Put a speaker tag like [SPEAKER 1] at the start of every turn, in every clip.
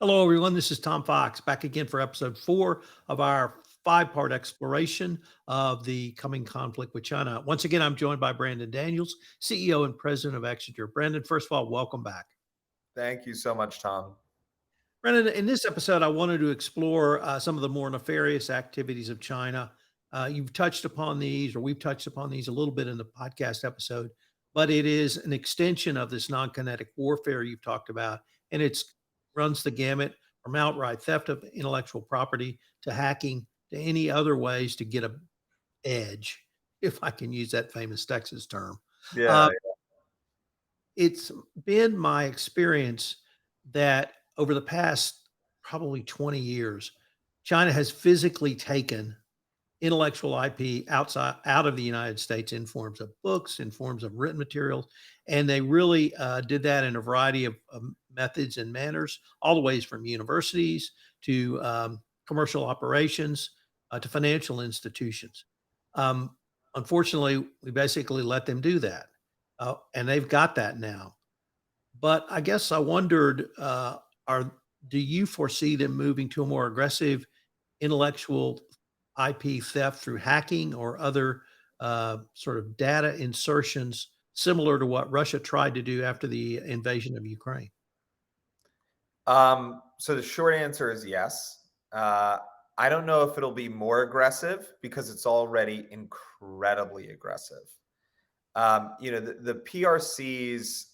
[SPEAKER 1] Hello, everyone. This is Tom Fox back again for episode 4 of our 5-part exploration of the coming conflict with China. Once again, I'm joined by Brandon Daniels, CEO and President of Exiger. Brandon, first of all, welcome back.
[SPEAKER 2] Thank you so much, Tom.
[SPEAKER 1] Brandon, in this episode, I wanted to explore some of the more nefarious activities of China. You've touched upon these, or we've touched upon these a little bit in the podcast episode, but it is an extension of this non-kinetic warfare you've talked about, and it's runs the gamut from outright theft of intellectual property to hacking to any other ways to get a edge, if I can use that famous Texas term. Uh,
[SPEAKER 2] Yeah.
[SPEAKER 1] it's been my experience that over the past probably 20 years, China has physically taken intellectual IP out of the United States in forms of books, in forms of written materials, and they really did that in a variety of methods and manners, all the ways from universities to commercial operations to financial institutions. Um, Unfortunately, we basically let them do that, and they've got that now. But I guess I wondered, are do you foresee them moving to a more aggressive intellectual IP theft through hacking or other sort of data insertions similar to what Russia tried to do after the invasion of Ukraine?
[SPEAKER 2] So the short answer is yes. Uh, I don't know if it'll be more aggressive because it's already incredibly aggressive. The PRC's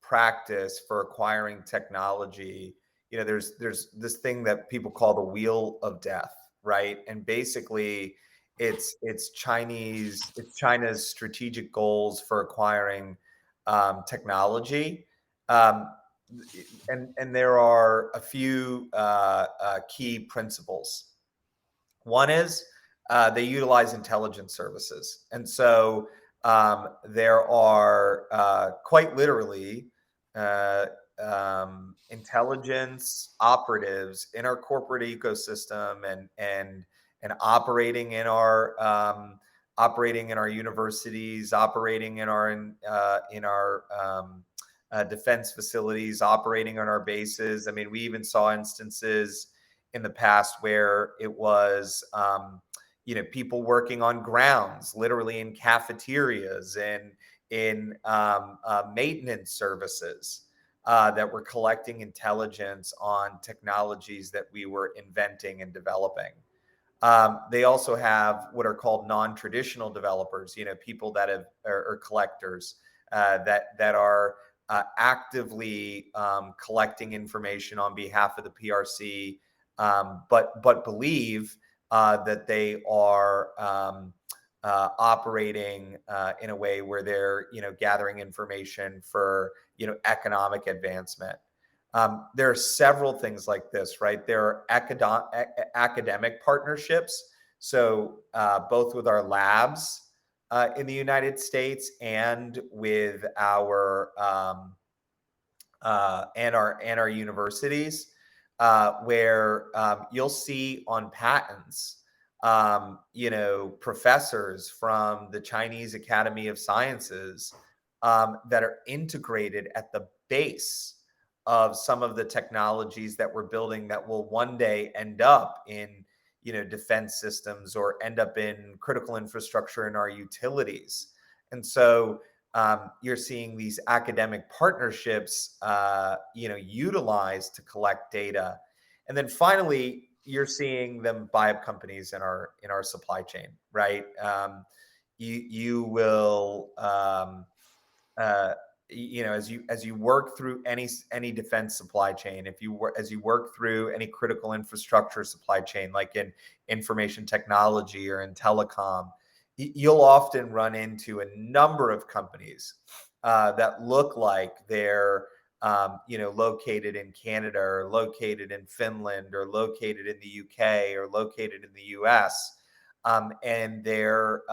[SPEAKER 2] practice for acquiring technology. There's this thing that people call the wheel of death, right? And basically, it's China's strategic goals for acquiring technology. Um, and there are a few key principles. One is they utilize intelligence services, and so there are quite literally uh, intelligence operatives in our corporate ecosystem and operating in our universities, operating in our defense facilities, operating on our bases. I mean, we even saw instances in the past where it was, people working on grounds, literally in cafeterias and in maintenance services that were collecting intelligence on technologies that we were inventing and developing. They also have what are called non-traditional developers, people that are collectors that are actively collecting information on behalf of the PRC, but believe that they are operating in a way where they're gathering information for economic advancement. There are several things like this, right? There are academic partnerships. So both with our labs in the United States and with our universities, where you'll see on patents, professors from the Chinese Academy of Sciences that are integrated at the base of some of the technologies that we're building that will one day end up in defense systems or end up in critical infrastructure in our utilities. And so you're seeing these academic partnerships utilized to collect data. And then finally, you're seeing them buy up companies in our supply chain, right? You will as you work through any defense supply chain, as you work through any critical infrastructure supply chain, like in information technology or in telecom, you'll often run into a number of companies that look like they're located in Canada or located in Finland or located in the UK or located in the US. And their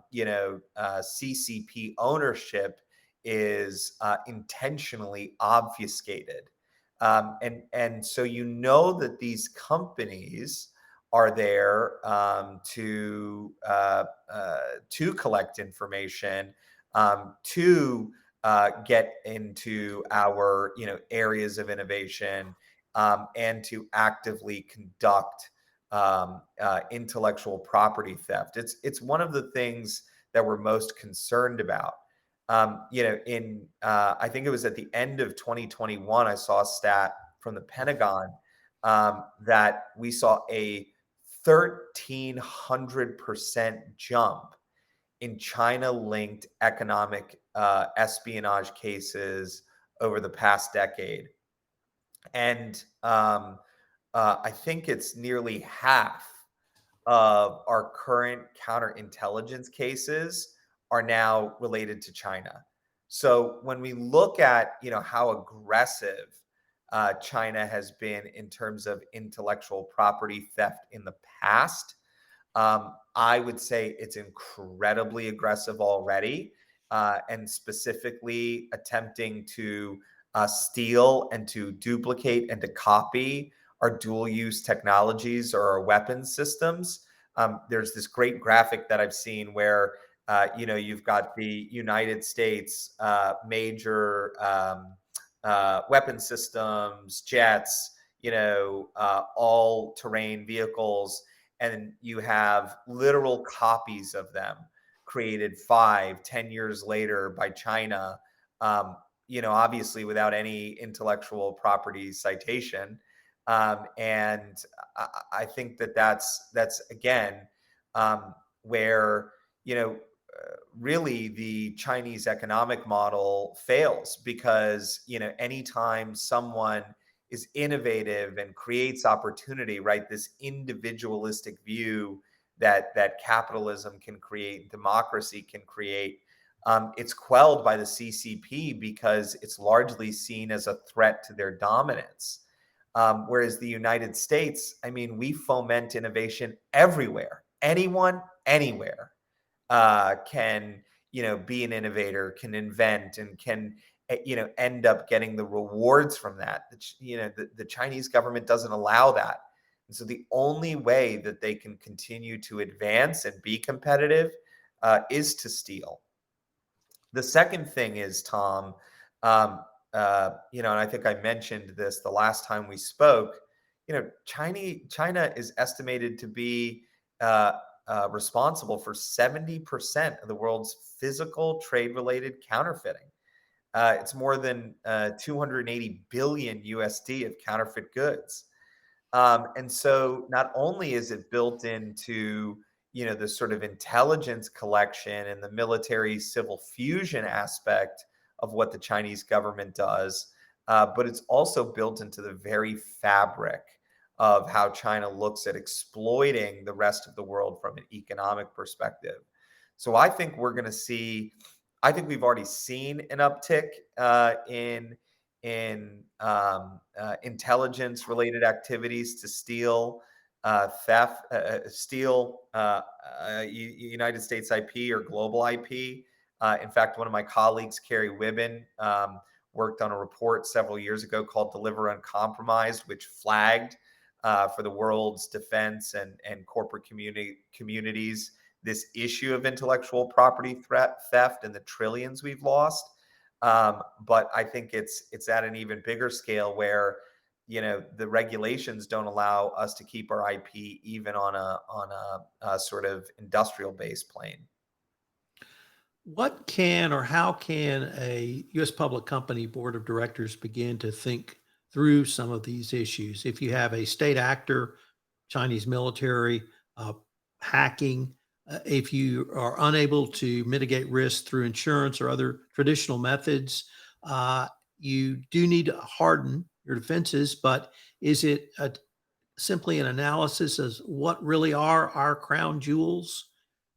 [SPEAKER 2] CCP ownership is intentionally obfuscated. And so that these companies are there to collect information, to get into our areas of innovation and to actively conduct intellectual property theft. It's one of the things that we're most concerned about. In I think it was at the end of 2021, I saw a stat from the Pentagon that we saw a 1,300% jump in China-linked economic espionage cases over the past decade. And I think it's nearly half of our current counterintelligence cases are now related to China. So when we look at how aggressive China has been in terms of intellectual property theft in the past, I would say it's incredibly aggressive already, and specifically attempting to steal and to duplicate and to copy our dual use technologies or our weapons systems. There's this great graphic that I've seen where you've got the United States major weapon systems, jets, all terrain vehicles, and you have literal copies of them created 5, 10 years later by China, obviously without any intellectual property citation. And I think that that's again where really the Chinese economic model fails, because anytime someone is innovative and creates opportunity, right, this individualistic view that capitalism can create, democracy can create, it's quelled by the CCP because it's largely seen as a threat to their dominance. Whereas the United States, I mean, we foment innovation everywhere. Anyone, anywhere can, be an innovator, can invent, and can, end up getting the rewards from that. The Chinese government doesn't allow that. And so the only way that they can continue to advance and be competitive is to steal. The second thing is, Tom, and I think I mentioned this the last time we spoke. China is estimated to be responsible for 70% of the world's physical trade-related counterfeiting. It's more than 280 billion USD of counterfeit goods. And so not only is it built into the sort of intelligence collection and the military civil fusion aspect of what the Chinese government does, but it's also built into the very fabric of how China looks at exploiting the rest of the world from an economic perspective. So I think we're going to see, I think we've already seen an uptick in intelligence related activities to steal, steal United States IP or global IP. In fact, one of my colleagues, Carrie Wibben, worked on a report several years ago called Deliver Uncompromised, which flagged for the world's defense and corporate communities this issue of intellectual property theft and the trillions we've lost. But I think it's at an even bigger scale where the regulations don't allow us to keep our IP even on a sort of industrial based plane.
[SPEAKER 1] What can or how can a U.S. public company board of directors begin to think through some of these issues? If you have a state actor, Chinese military, hacking, if you are unable to mitigate risk through insurance or other traditional methods, you do need to harden your defenses. But is it simply an analysis as what really are our crown jewels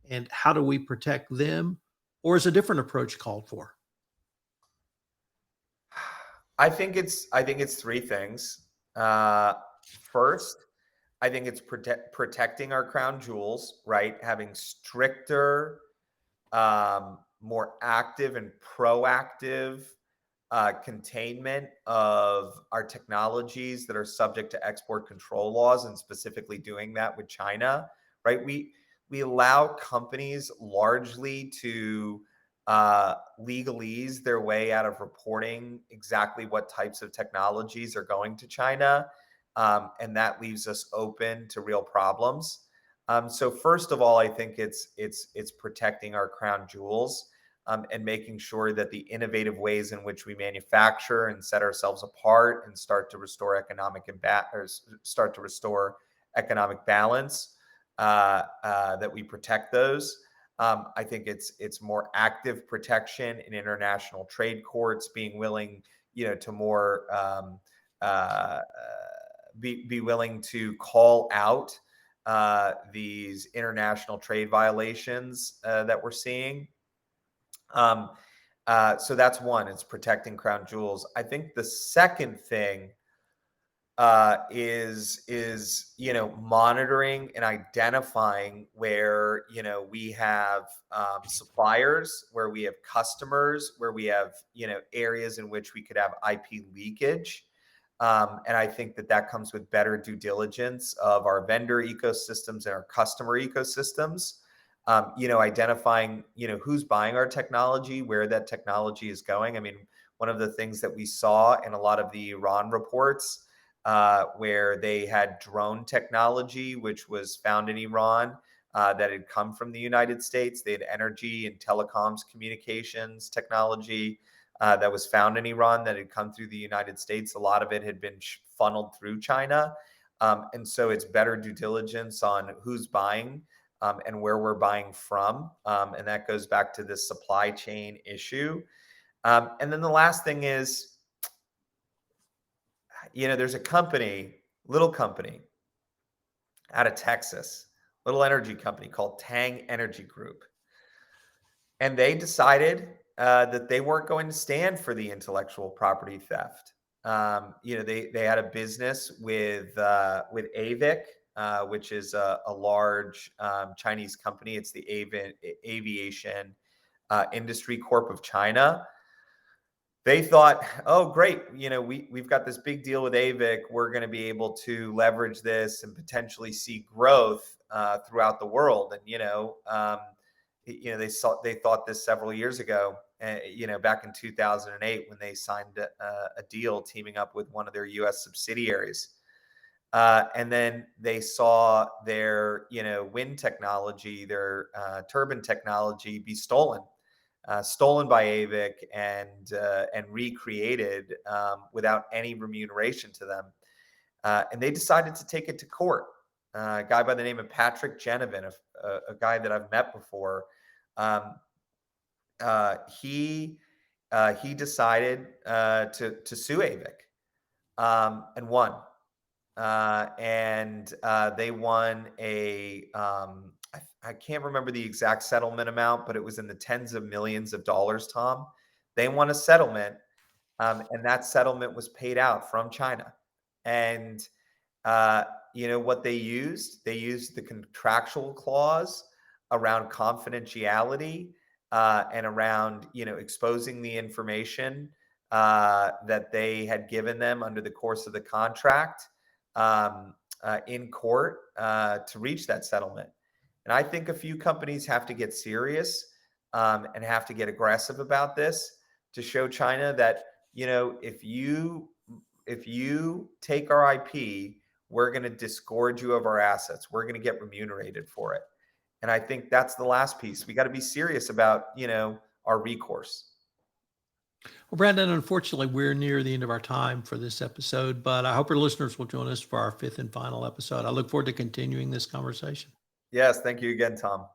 [SPEAKER 1] and how do we protect them? Or is a different approach called for?
[SPEAKER 2] I think it's three things. First, I think it's protecting our crown jewels, right? Having stricter, more active and proactive containment of our technologies that are subject to export control laws, and specifically doing that with China, right? We allow companies largely to legalese their way out of reporting exactly what types of technologies are going to China. And that leaves us open to real problems. So first of all, I think it's protecting our crown jewels, and making sure that the innovative ways in which we manufacture and set ourselves apart and start to restore economic balance, that we protect those. I think it's more active protection in international trade courts, being willing, to more be willing to call out these international trade violations that we're seeing. So that's one, it's protecting crown jewels. I think the second thing is monitoring and identifying where we have suppliers, where we have customers, where we have areas in which we could have IP leakage. And I think that comes with better due diligence of our vendor ecosystems and our customer ecosystems. Identifying who's buying our technology, where that technology is going. I mean, one of the things that we saw in a lot of the Iran reports, where they had drone technology, which was found in Iran, that had come from the United States. They had energy and telecoms communications technology that was found in Iran that had come through the United States. A lot of it had been funneled through China. And so it's better due diligence on who's buying, and where we're buying from. And that goes back to this supply chain issue. And then the last thing is, there's a little company out of Texas, little energy company called Tang Energy Group. And they decided that they weren't going to stand for the intellectual property theft. They had a business with AVIC, which is a large Chinese company. It's the Aviation Industry Corp of China. They thought, oh, great, we've got this big deal with AVIC. We're going to be able to leverage this and potentially see growth throughout the world. And they thought this several years ago. Back in 2008, when they signed a deal teaming up with one of their U.S. subsidiaries. And then they saw their, wind technology, their turbine technology be stolen by AVIC and recreated without any remuneration to them. And they decided to take it to court. A guy by the name of Patrick Genovan, a guy that I've met before, he decided to sue AVIC, and won. And they won I can't remember the exact settlement amount, but it was in the tens of millions of dollars, Tom. They won a settlement, and that settlement was paid out from China. And what they used? They used the contractual clause around confidentiality, and around exposing the information that they had given them under the course of the contract, in court, to reach that settlement. And I think a few companies have to get serious, and have to get aggressive about this to show China that if you take our IP, we're going to disgorge you of our assets. We're going to get remunerated for it. And I think that's the last piece. We got to be serious about our recourse.
[SPEAKER 1] Well, Brandon, unfortunately, we're near the end of our time for this episode, but I hope our listeners will join us for our fifth and final episode. I look forward to continuing this conversation.
[SPEAKER 2] Yes, thank you again, Tom.